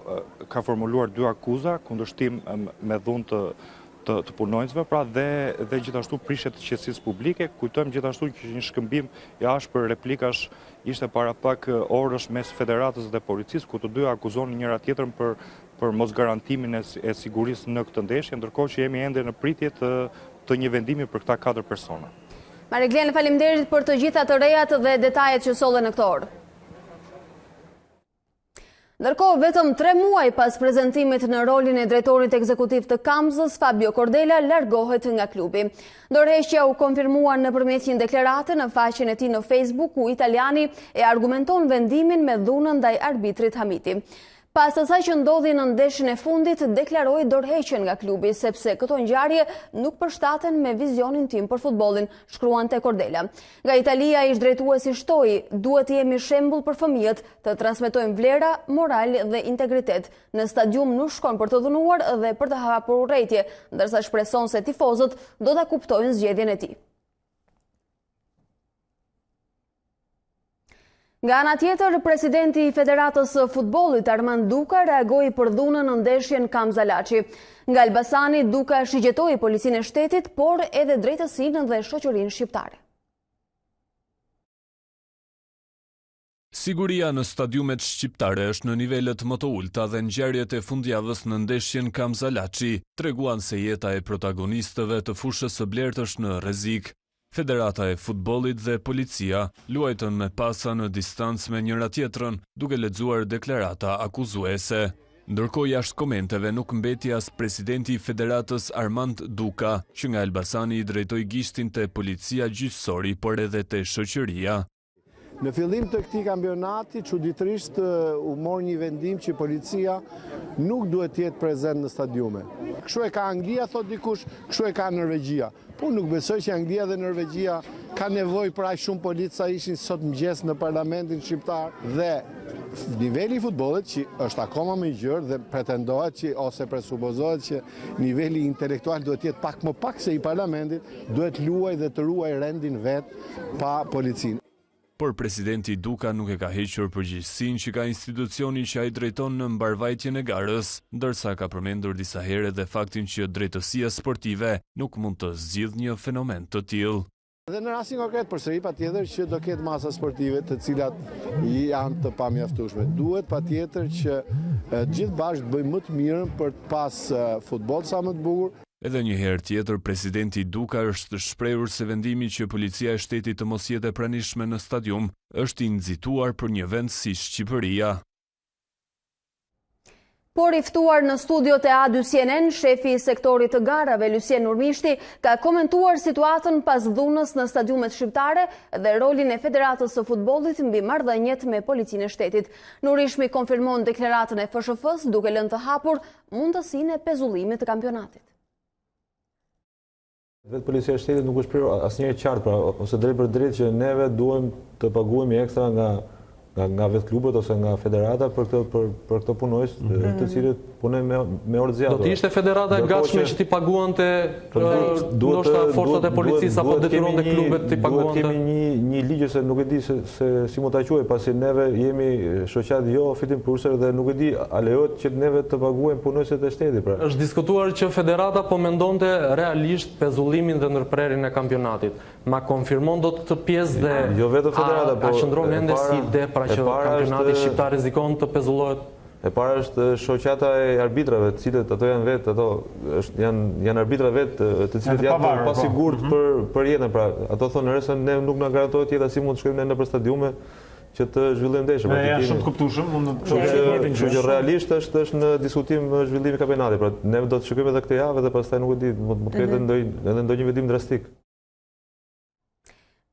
ka formuluar 2 akuza, kundërshtim me dhunë të punonjësve, pra dhe gjithashtu prishet të qetësisë publike. Kujtojmë gjithashtu që një shkëmbim i ashpër replikash ishte para pak orësh mes Federatës dhe policisë, ku të dy akuzonin njëra tjetrën për mos garantimin e sigurisë në këtë ndeshje, ndërkohë që jemi ende në pritje të një vendimi për këta 4 persona. Mariglen, faleminderit për të gjitha të rejat dhe detajet që sollen në këtë orë. Ndërkohë, vetëm 3 muaj pas prezantimit në rolin e drejtorit ekzekutiv të Kamzës, Fabio Cordela largohet nga klubi. Ndërheqja u konfirmua nëpërmjet një deklarate në faqen e tij në Facebook, ku italiani e argumenton vendimin me dhunën ndaj arbitrit Hamiti. Pas asaj që ndodhi në ndeshjen e fundit, deklaroi dorëheqjen nga klubi, sepse këto ngjarje nuk përshtaten me vizionin tim për futbollin, shkruante Cordela. Nga Italia, ish drejtuesi shtoi, duhet të jemi shembull për fëmijët, të transmetojmë vlera, moral dhe integritet. Në stadium nuk shkon për të dhunuar dhe për të hapur urrëtie, ndërsa shpreson se tifozët do ta kuptojnë zgjedhjen e tij. Nga ana tjetër, presidenti i Federatës së Futbollit Armand Duka reagoi për dhunën në ndeshjen Kamza Laçi. Nga Elbasani, Duka shigjetoi policinë e shtetit, por edhe drejtësinë dhe shoqërinë shqiptare. Siguria në stadiumet shqiptare është në nivelet më të ulta dhe ngjarjet e fundjavës në ndeshjen Kamza Laçi treguan se jeta e protagonistëve të fushës së blertë është në rrezik. Federata e futbollit dhe policia luajtën me pasa në distancë me njëra tjetrën, duke lexuar deklarata akuzuese. Ndërkohë, jashtë komenteve nuk mbeti as presidenti i Federatës Armand Duka, që nga Elbasani i drejtoi gishtin te policia gjyqësori, por edhe te shoqëria. Në fillim të këtij kampionati, çuditërisht u mor një vendim që policia nuk duhet të jetë prezent në stadiume. Kështu e ka Anglia, thot dikush, kështu e ka Norvegjia. Po nuk besoj që Anglia dhe Norvegjia ka nevojë për aq shumë policë sa ishin sot mëngjes në parlamentin shqiptar, dhe niveli i futbollit që është akoma më i gjerë dhe pretendohet që ose presupozohet që niveli intelektual duhet të jetë pak më pak se i parlamentit, duhet luaj dhe të ruaj rendin vet pa policinë. Por presidenti Duka nuk e ka hequr përgjegjësinë që ka institucioni që ai drejton në mbarvajtjen e garës, ndërsa ka përmendur disa herë edhe faktin që drejtësia sportive nuk mund të zgjidhë një fenomen të tillë. Dhe në rastin konkret përsëri patjetër që do ketë masa sportive të cilat janë të pamjaftueshme. Duhet patjetër që gjithë bashkë bëjmë më të mirën për të pas futboll sa më të bukur. Edhe një herë tjetër, presidenti Duka është shprehur se vendimi që policia e shtetit të mos jetë e pranishme në stadium është i nxituar për një vend si Shqipëria. Por i ftuar në studiot e A2 CNN, shefi i sektorit të garave, Lucien Nurmishti, ka komentuar situatën pas dhunës në stadiumet shqiptare dhe rolin e Federatës së Futbollit mbi marrëdhëniet me policinë e shtetit. Nurmishti konfirmon deklaratën e FSHF-s, duke lënë të hapur mundësinë e pezullimit të kampionatit. Vetë policia e shtetit nuk është prirur asnjëherë qartë, ose drejt për drejt që neve duhem të paguhemi ekstra nga nga vetë klubet ose nga federata për këto punojës të cilët punojnë me orë zjatura. Do të ishte federata e gatshme që t'i paguante ndoshta forcat e policisë apo detyronte klubet t'i paguante? Duhet kemi një ligj se nuk e di se si mund ta quaj, pasi neve jemi shoqat jo fitim prurser dhe nuk e di a lejohet që neve të paguajmë punojësit e shtetit. Pra. Është diskutuar që federata po mendonte realisht pezullimin dhe ndërprerjen e kampionatit. Ma konfirmon do të pjesë dhe jo vetëm federata, po a qëndron ende si ide pra që kampionati shqiptar rrezikon të pezullohet? E para është shoqata e arbitrave, të cilët ato janë vetë, ato janë arbitra vetë, të cilët janë pasigurt për jetën, pra ato thonë rreth ne nuk na garantohet jeta si mund të shkojmë nëpër stadiume që të zhvillojmë ndeshje. Ne janë shumë të kuptueshëm, kështu që realisht është në diskutim zhvillimi i kampionatit, pra ne do të shikojmë edhe këtë javë dhe pastaj nuk e di, mund të ketë edhe ndonjë vendim drastik.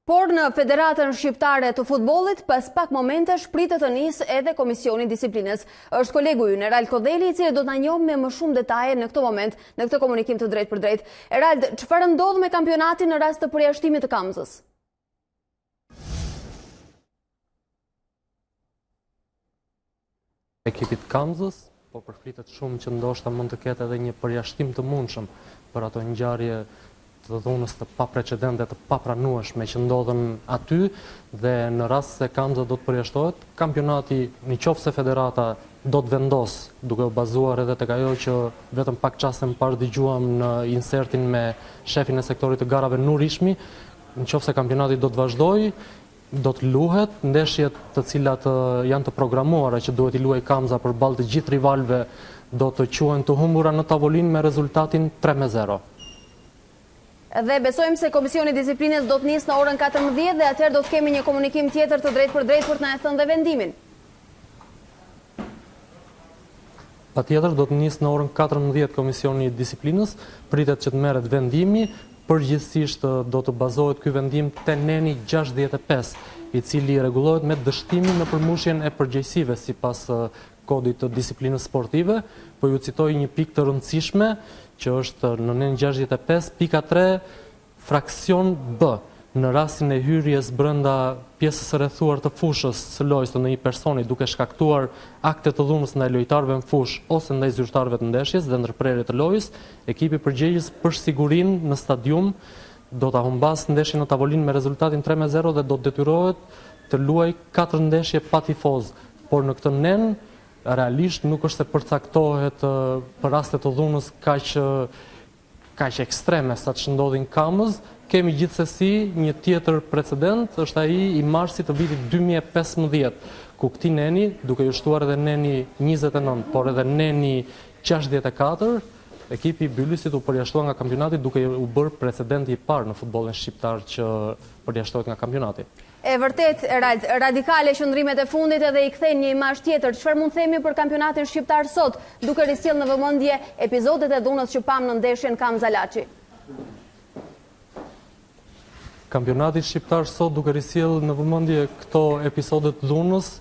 Por në Federatën Shqiptare të Futbollit, pas pak momentesh pritet të nisë edhe Komisioni Disiplinës. Është kolegu ynë, Erald Kodeli, i cili do të na njohë me më shumë detaje në këtë moment, në këtë komunikim të drejtë për drejtë. Erald, çfarë ndodh me kampionatin në rast të përjashtimit të Kamzës? Ekipit Kamzës, po përflitet shumë që ndoshta mund të ketë edhe një përjashtim të mundshëm për ato ngjarje të dhunës të paprecedente, të papranueshme që ndodhen aty dhe në rast se Kamza do të përjashtohet, kampionati nëse federata do të vendos, duke u bazuar edhe tek ajo që vetëm pak çaste më parë dëgjuam në insertin me shefin e sektorit të garave Nur Ishmi, nëse kampionati do të vazhdojë, do të luhet ndeshjet të cilat janë të programuara që duhet i luajë Kamza përballë të gjithë rivalëve, do të quhen të humbura në tavolinë me rezultatin 3-0. Dhe besojmë se Komisioni Disiplinës do të nisë në orën 14 dhe atëherë do të kemi një komunikim tjetër të drejtë për drejtë për të na e thënë dhe vendimin. Patjetër do të nisë në orën 14 Komisioni Disiplinës, pritet që të merret vendimi, përgjithsisht do të bazohet ky vendim te neni 65, i cili rregullohet me dështimin në përmbushjen e përgjegjësive sipas kodit të disiplinës sportive, po ju citoj një pikë të rëndësishme që është në nen 65, pika 3, fraksion B, në rastin e hyrjes brenda pjesës së rrethuar të fushës së lojës të ndonjë personi duke shkaktuar akte të dhunës ndaj lojtarëve në fushë ose ndaj zyrtarëve të ndeshjes dhe ndërprerje të lojës, ekipi përgjegjës për sigurinë në stadium do ta humbas ndeshjen në tavolinë me rezultatin 3-0 dhe do të detyrohet të luajë 4 ndeshje pa tifoz, por në këtë nen realisht nuk është se përcaktohet për raste të dhunës kaq ekstreme sa që ndodhin Kamës. Kemi gjithsesi një tjetër precedent, është ai i marsit të vitit 2015, ku këtij neni, duke ju shtuar edhe neni 29, por edhe neni 64, ekipi i Bylisit u përjashtua nga kampionati duke u bërë precedenti i parë në futbollin shqiptar që përjashtohet nga kampionati. E vërtet, Erald, radikale qëndrimet e fundit edhe i kthejnë një imazh tjetër. Çfarë mund themi për kampionatin shqiptar sot, duke risjellë në vëmendje episodet e dhunës që pam në ndeshjen Kamza Laçi? Kampionati shqiptar sot, duke risjellë në vëmendje këto episodet dhunës,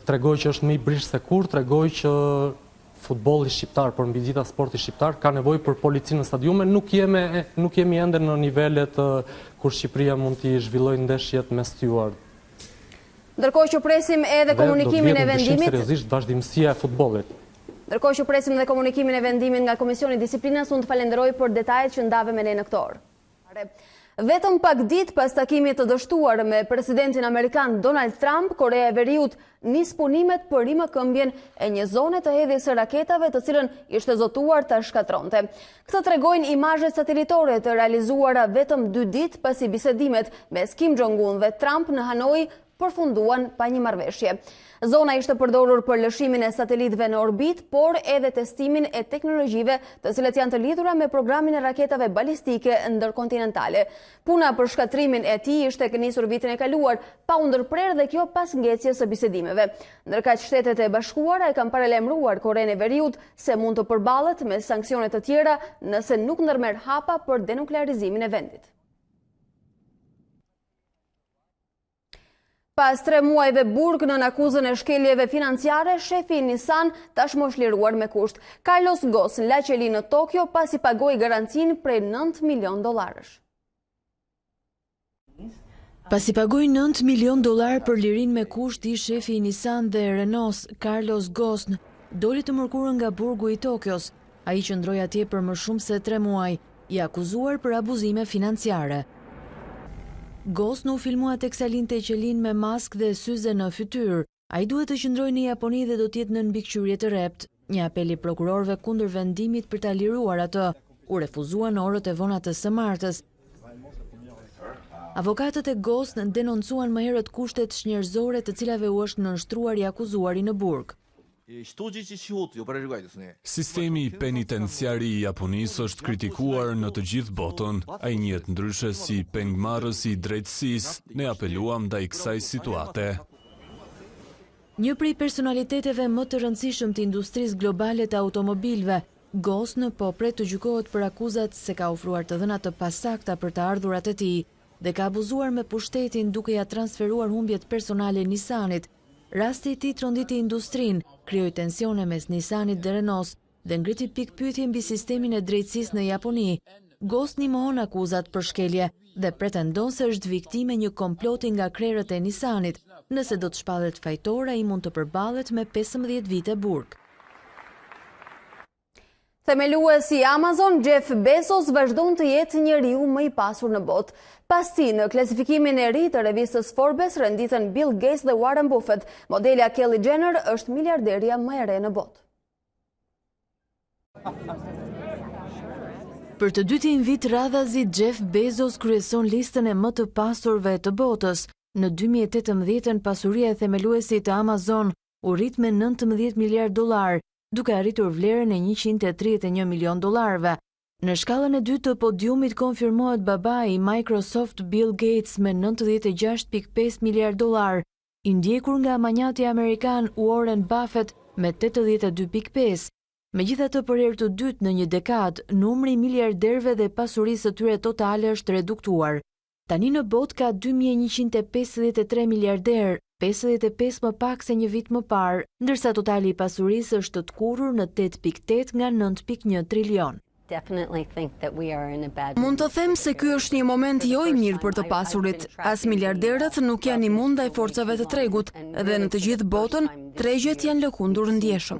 tregoj që është më i brish se kur, tregoj që futbolli shqiptar, por mbi gjitha sporti shqiptar, ka nevojë për policinë në stadiume. Nuk jemi ende në nivelet kur Shqipëria mund t'i zhvillojë ndeshjet me steward. Ndërkohë që presim edhe komunikimin e vendimit. Seriozisht vazhdimësia e futbollit. Ndërkohë që presim edhe komunikimin e vendimit nga Komisioni i Disiplinës, unë të falenderoj për detajet që ndave me ne në këtë orë. Vetëm pak ditë pas takimit të dështuar me presidentin amerikan Donald Trump, Korea e Veriut nis punimet për rimëkëmbjen e një zone të hedhjes së raketave të cilën ishte zotuar ta shkatronte. Këtë tregojnë imazhet satelitore të realizuara vetëm 2 ditë pasi bisedimet mes Kim Jong-un dhe Trump në Hanoi përfunduan pa një marrëveshje. Zona ishte përdorur për lëshimin e satelitëve në orbit, por edhe testimin e teknologjive të cilat janë të lidhura me programin e raketave balistike ndërkontinentale. Puna për shkatrimin e tij ishte nisur vitin e kaluar, pa u ndërprerë dhe kjo pas ngecjes së bisedimeve. Ndërkaq Shtetet e Bashkuara e kanë paralajmëruar Korenë e Veriut se mund të përballet me sanksione të tjera nëse nuk ndërmerr hapa për denuklearizimin e vendit. Pas 3 muajve burg në akuzën e shkeljeve financiare, shefi i Nissan tashmë është liruar me kusht. Carlos Ghosn la qeli në Tokyo pasi pagoi garancinë prej $9 milion. Pasi pagoi $9 milion për lirin me kusht, i shefi i Nissan dhe Renault, Carlos Ghosn, doli të mërkurën nga burgu i Tokios. Ai qëndroi atje për më shumë se 3 muaj, i akuzuar për abuzime financiare. Ghosn u filmua tek salinte qelin me maskë dhe syze në fytyrë. Ai duhet të qëndrojë në Japoni dhe do të jetë në mbikëqyrje të rrept. Një apel i prokurorëve kundër vendimit për ta liruar atë u refuzua në orët e vona të së martës. Avokatët e Ghosn denoncuan më herët kushtet shnjërzore të cilave u është nënshtruar i akuzuari në burg. Sistemi penitenciari i Japonisë është kritikuar në të gjithë botën. Ai njihet ndryshe si pengmarrës i drejtësisë. Ne apeluam ndaj kësaj situate. Një prej personaliteteve më të rëndësishëm të industrisë globale të automobilëve, Ghosn po pret të gjykohet për akuzat se ka ofruar të dhëna të pasakta për të ardhurat e tij dhe ka abuzuar me pushtetin duke ja transferuar humbjet personale Nissanit. Rasti i tij tronditi industrinë, krijoi tensione mes Nissanit dhe Renault dhe ngriti pikpyetje mbi sistemin e drejtësisë në Japoni. Ghosn i mohon akuzat për shkelje dhe pretendon se është viktime një komploti nga krerët e Nissanit. Nëse do të shpallet fajtor, ai mund të përballet me 15 vite burg. Themeluesi i Amazon, Jeff Bezos, vazhdon të jetë njeriu më i pasur në botë. Pas tij, në klasifikimin e ri të revistës Forbes renditen Bill Gates dhe Warren Buffett. Modelja Kelly Jenner është miliarderja më e re në botë. Për të dytin vit radhazi, Jeff Bezos kryeson listën e më të pasurve të botës. Në 2018, pasuria e themeluesit të Amazon u rrit me $19 miliard, duke arritur vlerën e $131 milion. Në shkallën e dytë të podiumit konfirmohet babai i Microsoft Bill Gates me $96.5 miliard, i ndjekur nga magnati amerikan Warren Buffett me $82.5. Megjithatë, për herë të dytë në një dekadë, numri i miliarderëve dhe pasurisë së tyre totale është reduktuar. Tani në botë ka 2153 miliarderë, 55 më pak se një vit më parë, ndërsa totali i pasurisë është të tkurrur në 8.8 nga 9.1 trilion. Mund të them se ky është një moment jo i mirë për të pasurit. As miliarderët nuk janë imund ndaj forcave të tregut dhe në të gjithë botën tregjet janë lëkundur ndjeshëm.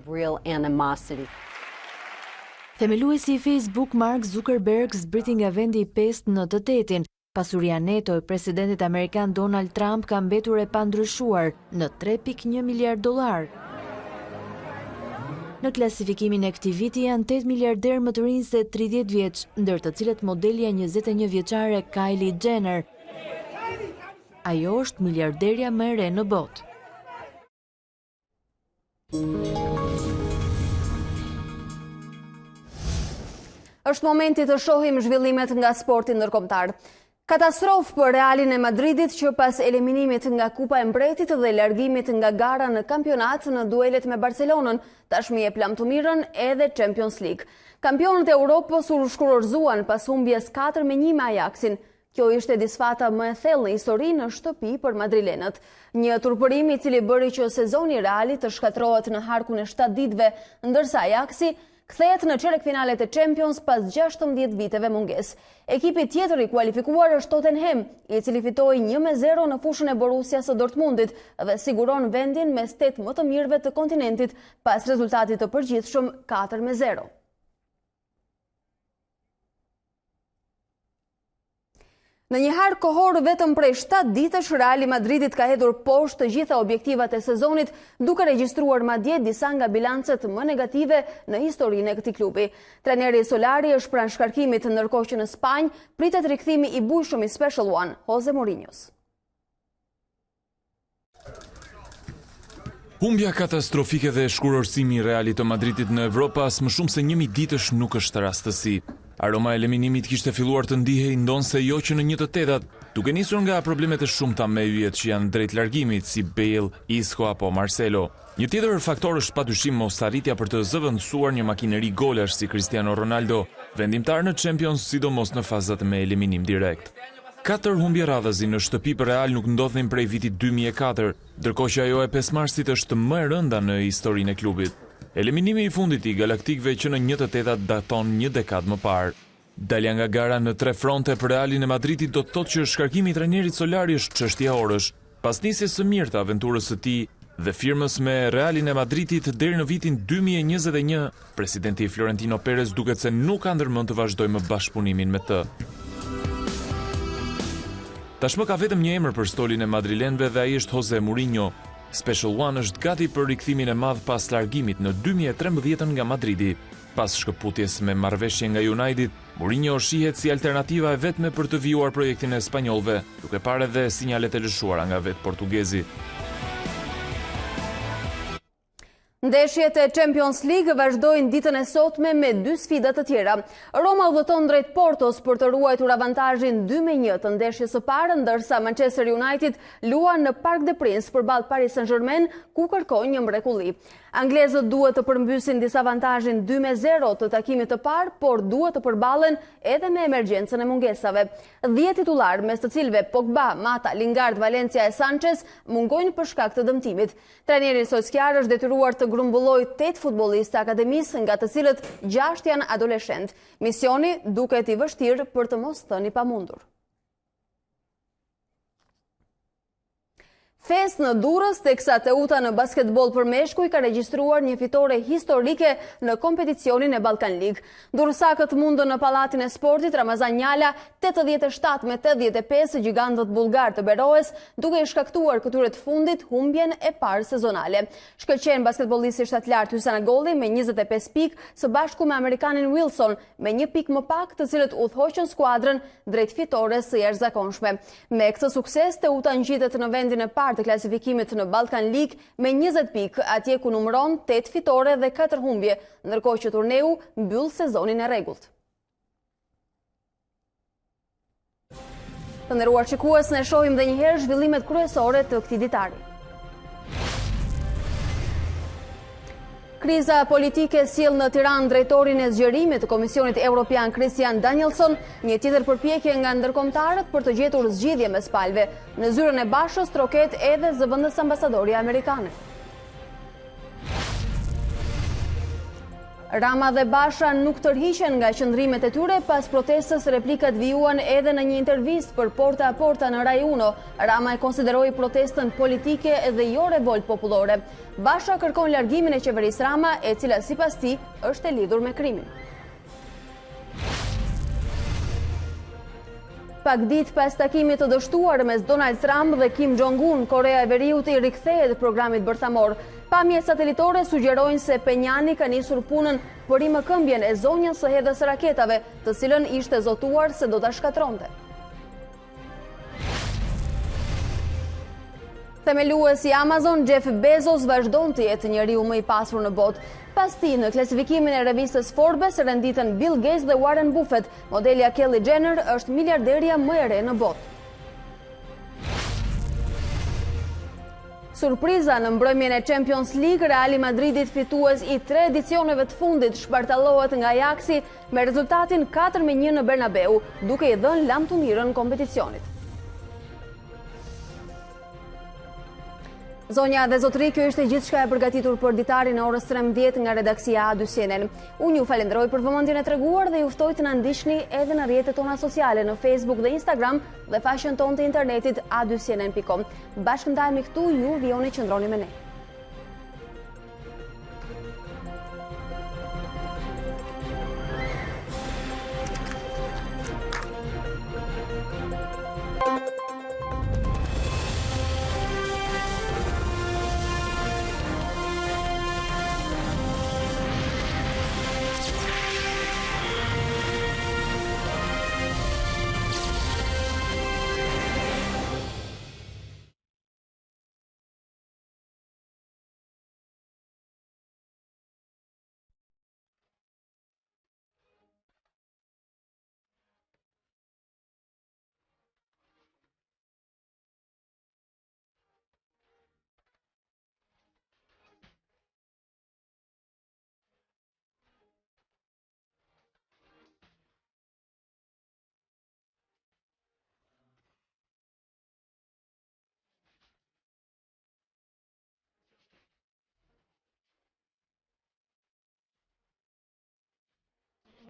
Themeluesi i Facebook Mark Zuckerberg zbriti nga vendi i 5 në të 8-in. Pasuria neto e presidentit amerikan Donald Trump ka mbetur e pandryshuar në $3.1 miliard. Në klasifikimin e këtij viti janë 8 miliarderë më të rinj se 30 vjeç, ndër të cilët modelja 21 vjeçare Kylie Jenner. Ajo është miliarderja më e re në botë. Është momenti të shohim zhvillimet nga sporti ndërkombëtar. Katastrofë për Realin e Madridit që pas eliminimit nga Kupa e Mbretit dhe largimit nga gara në kampionat në duelet me Barcelonën, tashmë jep lam të mirën edhe Champions League. Kampionët e Europës u shkurorzuan pas humbjes 4-1 me Ajaxin. Kjo ishte disfata më e thellë në histori në shtëpi për madrilenët. Një turpërim i cili bëri që sezoni i Realit të shkatrohet në harkun e 7 ditëve, ndërsa Ajaxi kthehet në çerek finalet e Champions pas 16 viteve mungesë. Ekipi tjetër i kualifikuar është Tottenham, i cili fitoi 1-0 në fushën e Borussias së Dortmundit dhe siguron vendin mes 8 më të mirëve të kontinentit pas rezultatit të përgjithshëm 4-0. Në një harë kohor vetëm prej 7 ditësh, Reali Madridit ka hedhur poshtë të gjitha objektivat e sezonit, duke regjistruar madje disa nga bilancet më negative në historinë e këtij klubi. Trajneri Solari është pranë shkarkimit, ndërkohë që në Spanjë pritet rikthimi i bujshëm i Special One, Jose Mourinhos. Humbja katastrofike dhe shkurorsimi i Realit të Madridit në Evropë as më shumë se 1000 ditësh nuk është rastësi. Aroma e eliminimit kishte filluar të ndihej ndonse jo që në 1/8, duke nisur nga problemet e shumta me yjet që janë drejt largimit, si Bale, Isco apo Marcelo. Një tjetër faktor është padyshim mosarritja për të zëvendësuar një makineri golash si Cristiano Ronaldo, vendimtar në Champions, sidomos në fazat me eliminim direkt. 4 humbje radhazi në shtëpi për Real nuk ndodhin prej vitit 2004, ndërkohë që ajo e 5 marsit është më e rënda në historinë e klubit. Eliminimi i fundit i galaktikëve që në 1/8 daton një dekadë më parë. Dalja nga gara në 3 fronte për Realin e Madridit do të thotë që shkarkimi i trajnerit Solari është çështje orësh. Pas nisjes së mirë të aventurës së tij dhe firmës me Realin e Madridit deri në vitin 2021, presidenti Florentino Perez duket se nuk ka ndërmend të vazhdojë më bashkëpunimin me të. Tashmë ka vetëm një emër për stolin e madrilenëve dhe ai është Jose Mourinho. Special One është gati për rikthimin e madh pas largimit në 2013 nga Madridi. Pas shkëputjes me marrëveshje nga United, Mourinho shihet si alternativa e vetme për të vijuar projektin e spanjollëve, duke parë edhe sinjalet e lëshuara nga vetë portugezi. Ndeshjet e Champions League vazhdojnë ditën e sotme me 2 sfida të tjera. Roma udhëton drejt Portos për të ruajtur avantazhin 2-1 të ndeshjes së parë, ndërsa Manchester United luan në Parc des Princes përballë Paris Saint-Germain, ku kërkojnë një mrekulli. Anglezët duhet të përmbysin disavantazhin 2-0 të takimit të parë, por duhet të përballen edhe me emergjencën e mungesave. 10 titullar, mes të cilëve Pogba, Mata, Lingard, Valencia e Sanchez mungojnë për shkak të dëmtimit. Trajneri Solskjaer është detyruar të grumbulloj 8 futbollistë akademisë, nga të cilët 6 janë adoleshent. Misioni duket i vështirë për të mos thënë i pamundur. Fest në Durrës, teksa Teuta në basketbol për meshkuj ka regjistruar një fitore historike në kompeticionin e Balkan League. Durrësakët mundën në Pallatin e Sportit Ramazan Njala 87-85 gjigantët bullgar të Beroes, duke i shkaktuar këtyre të fundit humbjen e parë sezonale. Shkëlqen basketbollisti shtatlart Hysam Golli me 25 pikë, së bashku me amerikanin Wilson me 1 pikë më pak, të cilët udhëhoqën skuadrën drejt fitores së jashtëzakonshme. Me këtë sukses, Teuta ngjitet në vendin e parë të klasifikimit në Balkan League me 20 pikë, atje ku numëron 8 fitore dhe 4 humbje, ndërkohë që turneu mbyll sezonin e rregullt. Të nderuar shikues, ne shohim edhe një herë zhvillimet kryesore të këtij ditari. Kriza politike sjell në Tiranë drejtorin e zgjerimit të Komisionit Evropian Christian Danielson, një tjetër përpjekje nga ndërkombëtarët për të gjetur zgjidhje mes palëve. Në zyrën e Bashës troket edhe zëvendës ambasadorja amerikane. Rama dhe Basha nuk tërhiqen nga qëndrimet e tyre pas protestës. Replikat vijuan edhe në një intervistë për Porta a Porta në Rai 1. Rama e konsideroi protestën politike dhe jo revolt popullore. Basha kërkon largimin e qeverisë Rama, e cila sipas tij është e lidhur me krimin. Pak ditë pas takimit të dështuar mes Donald Trump dhe Kim Jong-un, Korea e Veriut i rikthehet programit bërthamor. Pamjet satelitore sugjerojnë se Penjani ka nisur punën për rimëkëmbjen e zonjës së hedhjes së raketave, të cilën ishte zotuar se do ta shkatronte. Themeluesi Amazon, Jeff Bezos, vazhdon të jetë njeriu më i pasur në botë. Pas tij, në klasifikimin e revistës Forbes renditen Bill Gates dhe Warren Buffett. Modelja Kelly Jenner është miliarderja më e re në botë. Surpriza në mbrëmjen e Champions League, Reali Madridit fitues i 3 edicioneve të fundit shpartallohet nga Ajaxi me rezultatin 4-1 në Bernabeu, duke i dhënë lam të mirën kompeticionit. Zonja dhe zotëri, kjo ishte gjithçka e përgatitur për ditarin e orës 13 nga redaksia A2 CNN. Unë ju falenderoj për vëmendjen e treguar dhe ju ftoj të na ndiqni edhe në rrjetet tona sociale në Facebook dhe Instagram dhe faqen tonë të internetit a2cnn.com. Bashkë ndajemi këtu, ju vijoni qëndroni me ne.